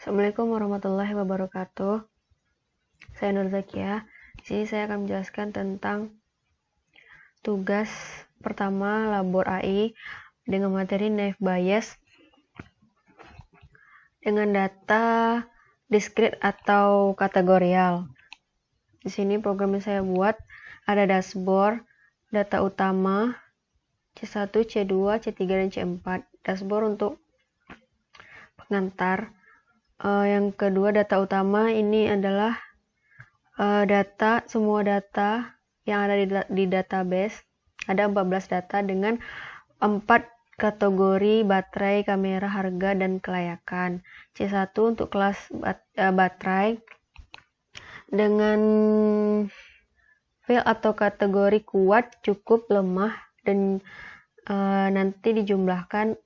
Assalamualaikum warahmatullahi wabarakatuh. Saya Nur Zakia. Di sini saya akan menjelaskan tentang tugas pertama labor AI dengan materi naive Bayes dengan data discrete atau kategorial. Di sini program yang saya buat ada dashboard, data utama, C1, C2, C3, dan C4. Dashboard untuk pengantar. Yang kedua, data utama ini adalah semua data yang ada di database. Ada 14 data dengan 4 kategori baterai, kamera, harga, dan kelayakan. C1 untuk kelas baterai dengan file atau kategori kuat, cukup, lemah, dan nanti dijumlahkan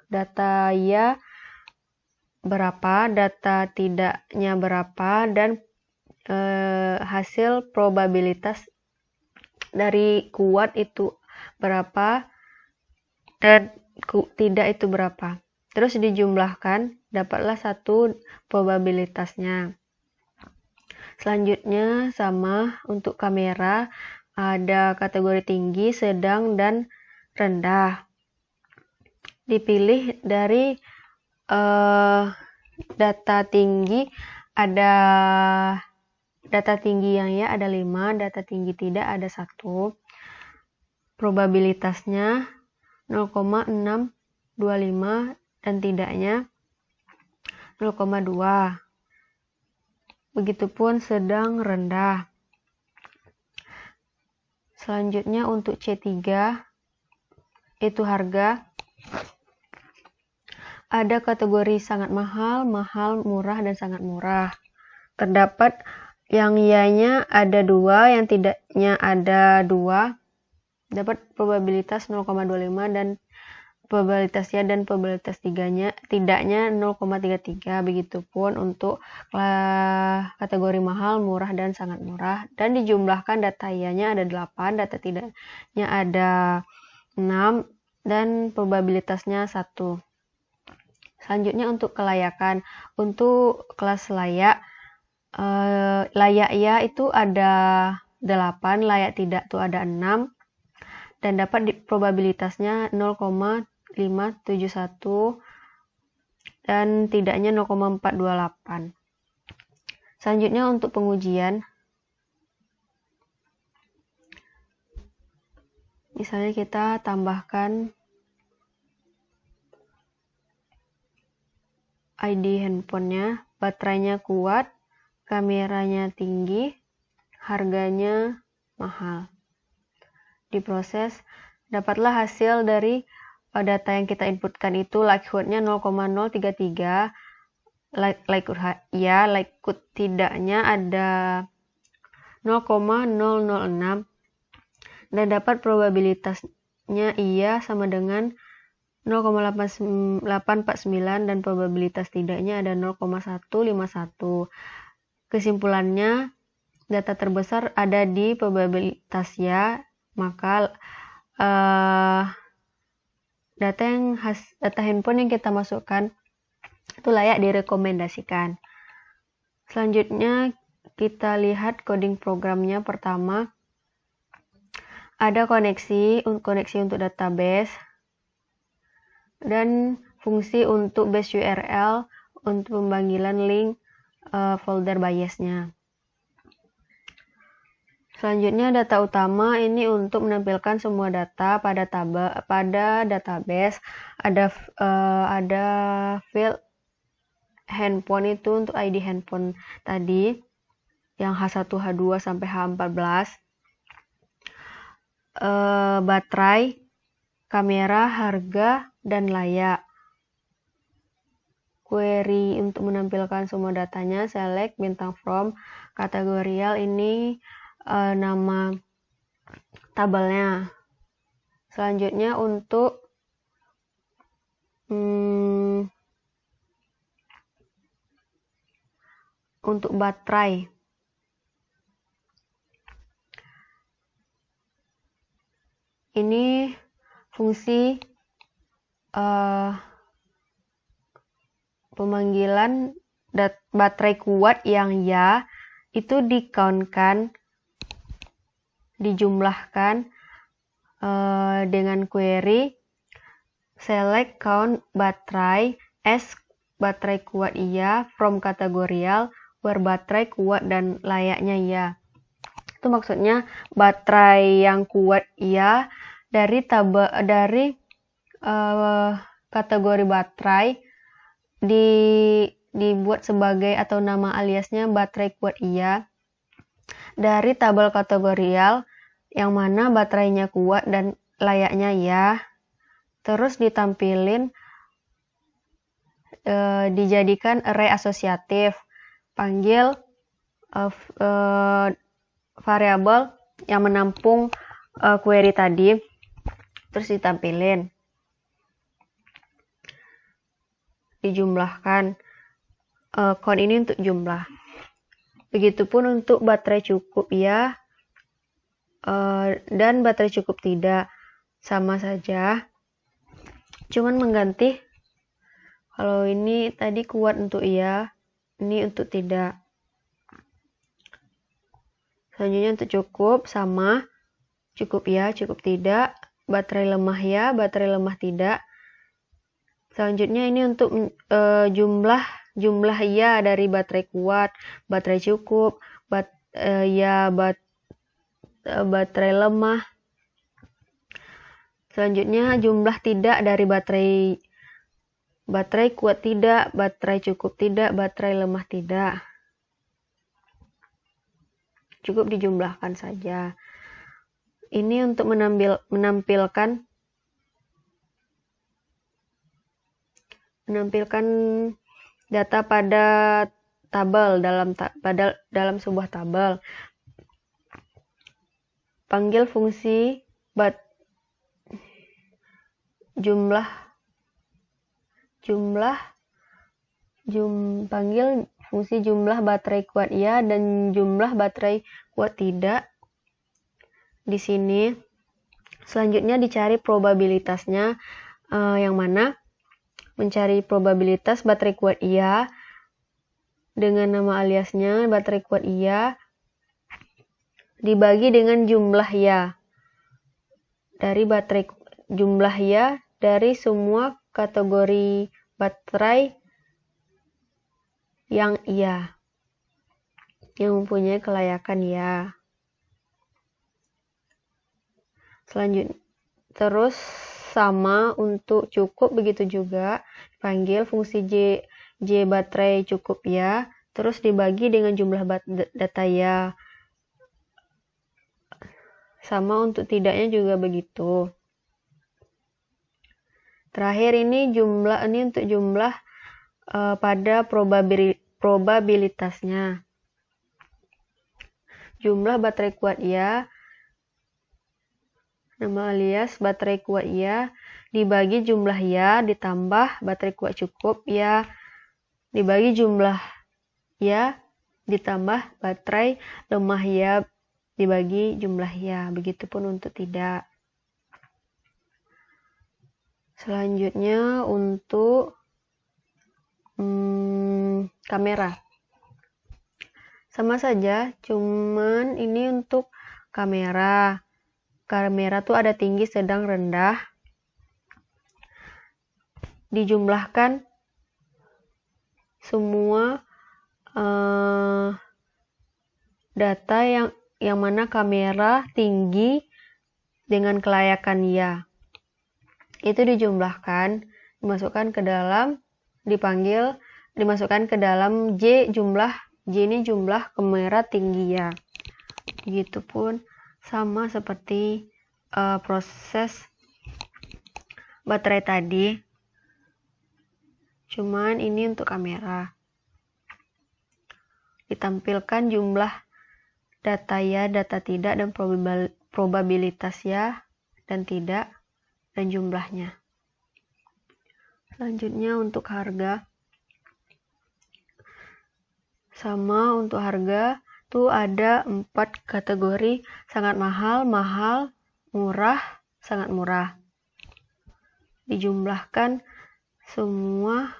data ya berapa, data tidaknya berapa, dan hasil probabilitas dari kuat itu berapa dan tidak itu berapa. Terus dijumlahkan, dapatlah satu probabilitasnya. Selanjutnya sama untuk kamera, ada kategori tinggi, sedang, dan rendah. Dipilih dari data tinggi, ada data tinggi yang ya ada 5, data tinggi tidak ada 1. Probabilitasnya 0,625 dan tidaknya 0,2. Begitupun sedang, rendah. Selanjutnya untuk C3 itu harga. Ada kategori sangat mahal, mahal, murah, dan sangat murah. Terdapat yang ya-nya ada 2, yang tidaknya ada 2. Dapat probabilitas 0,25 dan probabilitas ya dan probabilitas tidaknya 0,33. Begitupun untuk kategori mahal, murah, dan sangat murah. Dan dijumlahkan data ya-nya ada 8, data tidaknya ada 6, dan probabilitasnya 1. Selanjutnya untuk kelayakan. Untuk kelas layak, layak ya itu ada 8, layak tidak itu ada 6, dan dapat probabilitasnya 0,571 dan tidaknya 0,428. Selanjutnya untuk pengujian, misalnya kita tambahkan ID handphonenya, baterainya kuat, kameranya tinggi, harganya mahal. Diproses, dapatlah hasil dari data yang kita inputkan itu likelihood-nya 0,033, likelihood ya, likelihood tidaknya ada 0,006, dan dapat probabilitasnya iya sama dengan 0,849 dan probabilitas tidaknya ada 0,151. Kesimpulannya, data terbesar ada di probabilitas ya, maka data handphone yang kita masukkan itu layak direkomendasikan. Selanjutnya kita lihat coding programnya. Pertama, ada koneksi untuk database dan fungsi untuk base URL untuk pemanggilan link folder Bayesnya. Selanjutnya data utama ini untuk menampilkan semua data pada database. Ada field handphone itu untuk ID handphone tadi yang H1, H2 sampai H14. Baterai, kamera, harga, dan layak. Query untuk menampilkan semua datanya, select, bintang from, kategorial ini nama tabelnya. Selanjutnya untuk baterai. Ini fungsi pemanggilan baterai kuat yang ya itu dijumlahkan dengan query select count baterai as baterai kuat iya from kategorial where baterai kuat dan layaknya iya. Itu maksudnya baterai yang kuat iya dari kategori baterai dibuat sebagai atau nama aliasnya baterai kuat iya dari tabel kategorial yang mana baterainya kuat dan layaknya ya, terus ditampilin dijadikan array asosiatif, panggil variabel yang menampung query tadi, terus ditampilin, dijumlahkan. Count ini untuk jumlah. Begitupun untuk baterai cukup ya dan baterai cukup tidak, sama saja, cuman mengganti kalau ini tadi kuat untuk iya, ini untuk tidak. Selanjutnya untuk cukup sama, cukup ya, cukup tidak, baterai lemah ya, baterai lemah tidak. Selanjutnya ini untuk jumlah ya dari baterai kuat, baterai cukup, baterai lemah. Selanjutnya jumlah tidak dari baterai kuat tidak, baterai cukup tidak, baterai lemah tidak. Cukup dijumlahkan saja. Ini untuk menampilkan data pada tabel dalam sebuah tabel. Panggil fungsi panggil fungsi jumlah baterai kuat ya dan jumlah baterai kuat tidak di sini. Selanjutnya dicari probabilitasnya, yang mana mencari probabilitas baterai kuat iya dengan nama aliasnya baterai kuat iya dibagi dengan jumlah ya dari semua kategori baterai yang iya yang mempunyai kelayakan ya. Selanjutnya terus sama untuk cukup, begitu juga panggil fungsi j baterai cukup ya, terus dibagi dengan jumlah data ya. Sama untuk tidaknya juga begitu. Terakhir ini untuk jumlah pada probabilitasnya. Jumlah baterai kuat ya, nama alias baterai kuat ya, dibagi jumlah ya ditambah baterai kuat cukup ya, dibagi jumlah ya ditambah baterai lemah ya dibagi jumlah ya. Begitupun untuk tidak. Selanjutnya untuk kamera. Sama saja, cuman ini untuk kamera. Kamera tuh ada tinggi, sedang, rendah. Dijumlahkan semua data yang mana kamera tinggi dengan kelayakan ya. Itu dijumlahkan, dimasukkan ke dalam J ini jumlah kamera tinggi ya. Begitupun sama seperti proses baterai tadi, cuman ini untuk kamera. Ditampilkan jumlah data ya, data tidak, dan probabilitas ya dan tidak, dan jumlahnya. Selanjutnya untuk harga. Sama untuk harga tuh ada 4 kategori: sangat mahal, mahal, murah, sangat murah. Dijumlahkan semua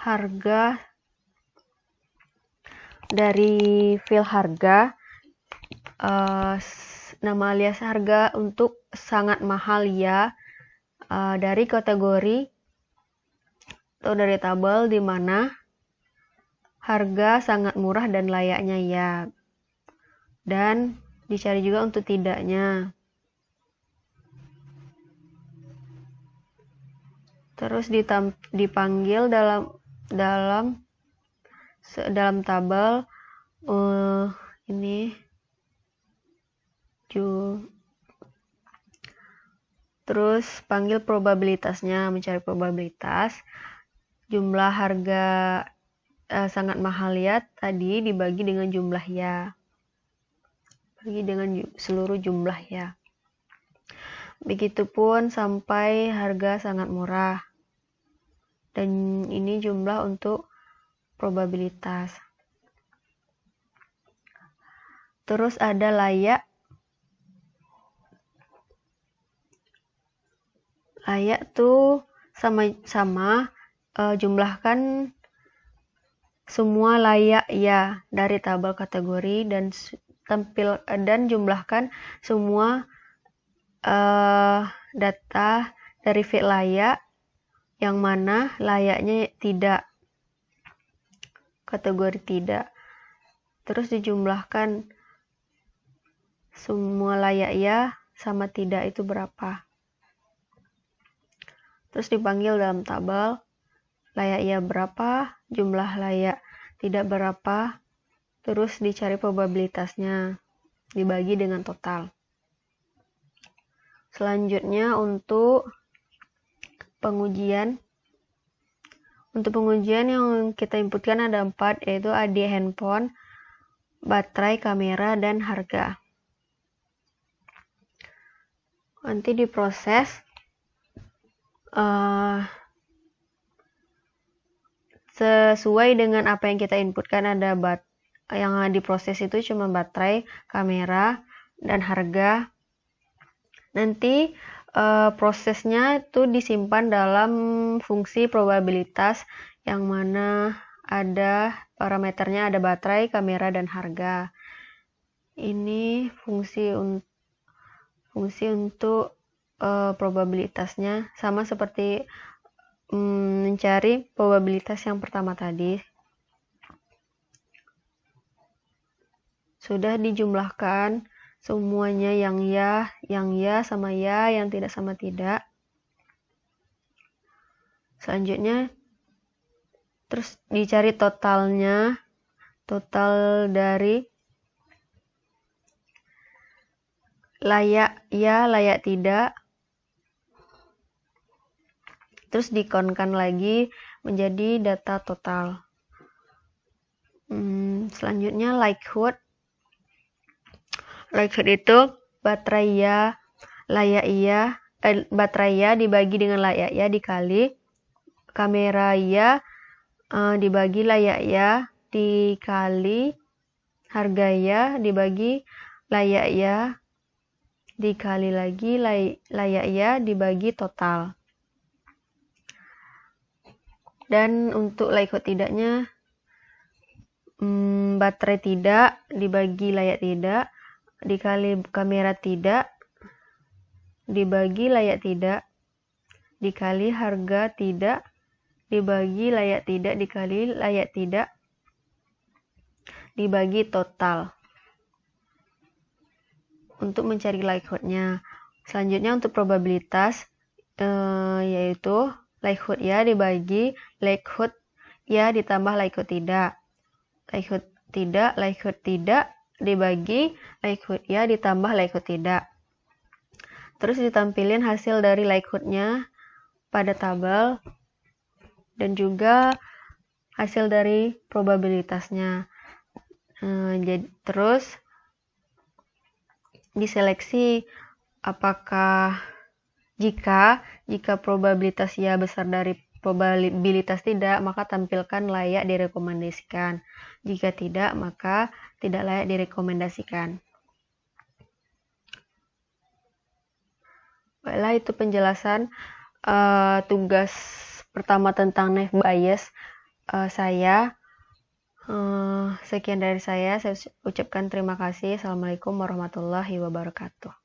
harga dari file harga, nama alias harga untuk sangat mahal ya, dari kategori atau dari tabel di mana harga sangat murah dan layaknya ya, dan dicari juga untuk tidaknya. Terus dipanggil dalam tabel ini terus panggil probabilitasnya, mencari probabilitas jumlah harga sangat mahal ya tadi dibagi dengan jumlah ya, bagi dengan seluruh jumlah ya. Begitupun sampai harga sangat murah, dan ini jumlah untuk probabilitas. Terus ada layak. Layak tuh sama jumlahkan semua layak ya dari tabel kategori dan jumlahkan semua data dari file layak yang mana layaknya tidak, kategori tidak. Terus dijumlahkan semua layak ya sama tidak itu berapa. Terus dipanggil dalam tabel layak ya berapa, jumlah layak tidak berapa, terus dicari probabilitasnya, dibagi dengan total. Selanjutnya untuk pengujian. Untuk pengujian yang kita inputkan ada 4, yaitu ID handphone, baterai, kamera, dan harga. Nanti diproses sesuai dengan apa yang kita inputkan. Ada yang diproses itu cuma baterai, kamera, dan harga. Nanti prosesnya itu disimpan dalam fungsi probabilitas yang mana ada parameternya, ada baterai, kamera, dan harga. Ini fungsi untuk probabilitasnya, sama seperti mencari probabilitas yang pertama tadi. Sudah dijumlahkan semuanya yang ya sama ya, yang tidak sama tidak. Selanjutnya terus dicari totalnya, total dari layak ya, layak tidak. Terus dikonkan lagi menjadi data total. Selanjutnya likelihood. Likelihood itu baterai ya, layak ya, baterai ya dibagi dengan layak ya dikali kamera ya dibagi layak ya dikali harga ya dibagi layak ya dikali lagi layak ya dibagi total. Dan untuk likelihood tidaknya, baterai tidak dibagi layak tidak dikali kamera tidak dibagi layak tidak dikali harga tidak dibagi layak tidak dikali layak tidak dibagi total. Untuk mencari likelihoodnya. Selanjutnya untuk probabilitas yaitu likelihood ya dibagi likelihood ya ditambah likelihood tidak. Likelihood tidak dibagi likelihood ya ditambah likelihood tidak. Terus ditampilin hasil dari likelihoodnya pada tabel dan juga hasil dari probabilitasnya. Terus diseleksi apakah jika probabilitas ya besar dari probabilitas tidak, maka tampilkan layak direkomendasikan. Jika tidak, maka tidak layak direkomendasikan. Baiklah, itu penjelasan tugas pertama tentang naive Bayes. saya. Sekian dari saya ucapkan terima kasih. Assalamualaikum warahmatullahi wabarakatuh.